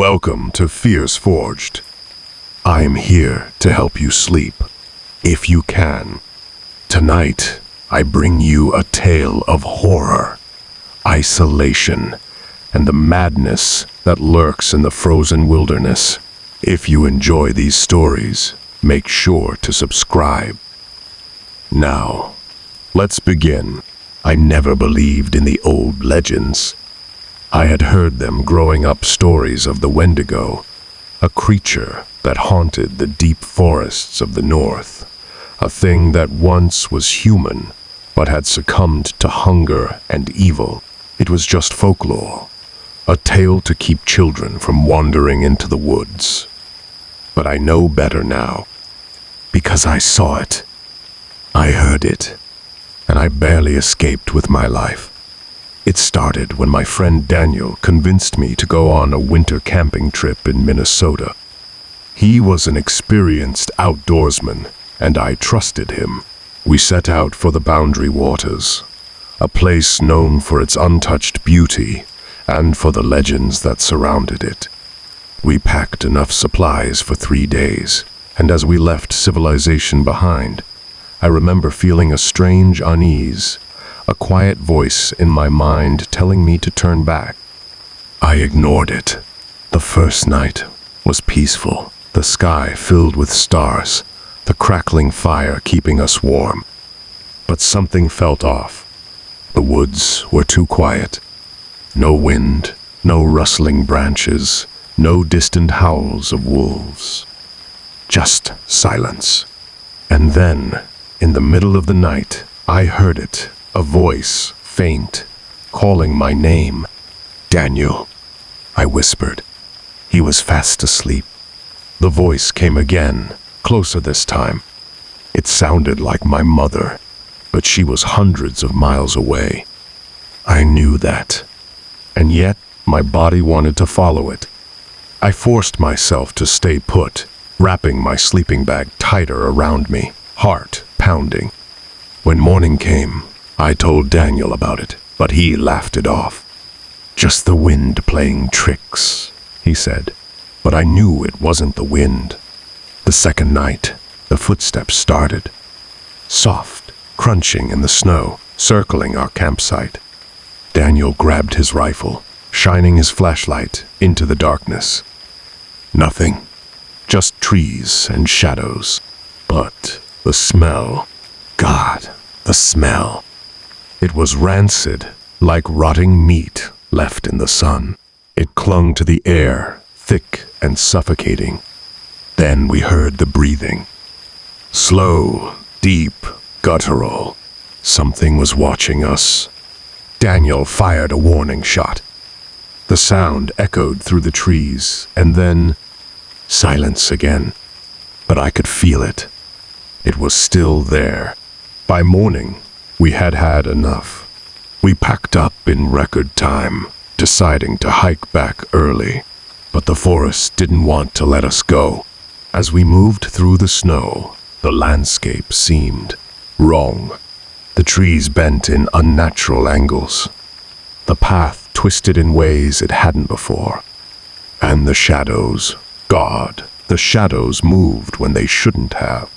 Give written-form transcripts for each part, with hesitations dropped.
Welcome to FearsForged. I am here to help you sleep, if you can. Tonight, I bring you a tale of horror, isolation, and the madness that lurks in the frozen wilderness. If you enjoy these stories, make sure to subscribe. Now, let's begin. I never believed in the old legends. I had heard them growing up, stories of the Wendigo, a creature that haunted the deep forests of the north, a thing that once was human but had succumbed to hunger and evil. It was just folklore, a tale to keep children from wandering into the woods. But I know better now, because I saw it, I heard it, and I barely escaped with my life. It started when my friend Daniel convinced me to go on a winter camping trip in Minnesota. He was an experienced outdoorsman, and I trusted him. We set out for the Boundary Waters, a place known for its untouched beauty and for the legends that surrounded it. We packed enough supplies for 3 days, and as we left civilization behind, I remember feeling a strange unease, a quiet voice in my mind telling me to turn back. I ignored it. The first night was peaceful, the sky filled with stars, the crackling fire keeping us warm. But something felt off. The woods were too quiet. No wind, no rustling branches, no distant howls of wolves. Just silence. And then, in the middle of the night, I heard it. A voice, faint, calling my name. Daniel, I whispered. He was fast asleep. The voice came again, closer this time. It sounded like my mother, but she was hundreds of miles away. I knew that, and yet my body wanted to follow it. I forced myself to stay put, wrapping my sleeping bag tighter around me, heart pounding. When morning came, I told Daniel about it, but he laughed it off. Just the wind playing tricks, he said, but I knew it wasn't the wind. The second night, the footsteps started, soft, crunching in the snow, circling our campsite. Daniel grabbed his rifle, shining his flashlight into the darkness. Nothing, just trees and shadows, but the smell, God, the smell. It was rancid, like rotting meat left in the sun. It clung to the air, thick and suffocating. Then we heard the breathing. Slow, deep, guttural. Something was watching us. Daniel fired a warning shot. The sound echoed through the trees, and then silence again. But I could feel it. It was still there. By morning, we had had enough. We packed up in record time, deciding to hike back early. But the forest didn't want to let us go. As we moved through the snow, the landscape seemed wrong. The trees bent in unnatural angles. The path twisted in ways it hadn't before. And the shadows, God, the shadows moved when they shouldn't have.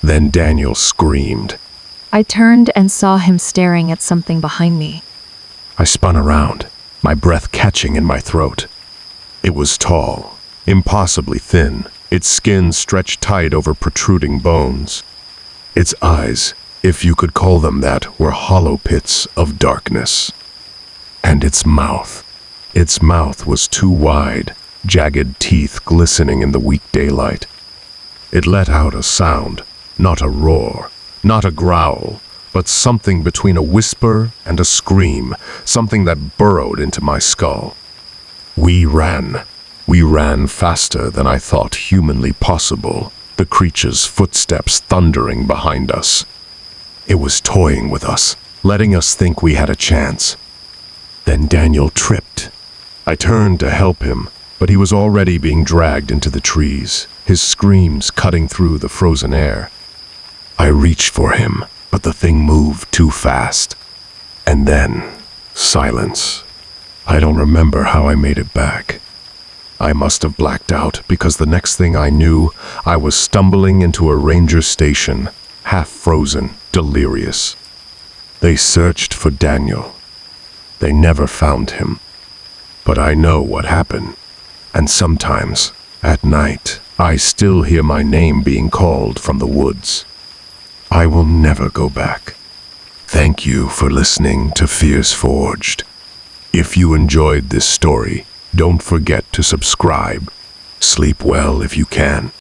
Then Daniel screamed. I turned and saw him staring at something behind me. I spun around, my breath catching in my throat. It was tall, impossibly thin, its skin stretched tight over protruding bones. Its eyes, if you could call them that, were hollow pits of darkness. And its mouth was too wide, jagged teeth glistening in the weak daylight. It let out a sound, not a roar, not a growl, but something between a whisper and a scream, something that burrowed into my skull. We ran faster than I thought humanly possible, the creature's footsteps thundering behind us. It was toying with us, letting us think we had a chance. Then Daniel tripped. I turned to help him, but he was already being dragged into the trees, his screams cutting through the frozen air. I reached for him, but the thing moved too fast. And then, silence. I don't remember how I made it back. I must have blacked out because the next thing I knew, I was stumbling into a ranger station, half frozen, delirious. They searched for Daniel. They never found him. But I know what happened. And sometimes, at night, I still hear my name being called from the woods. I will never go back. Thank you for listening to FearsForged. If you enjoyed this story, don't forget to subscribe. Sleep well if you can.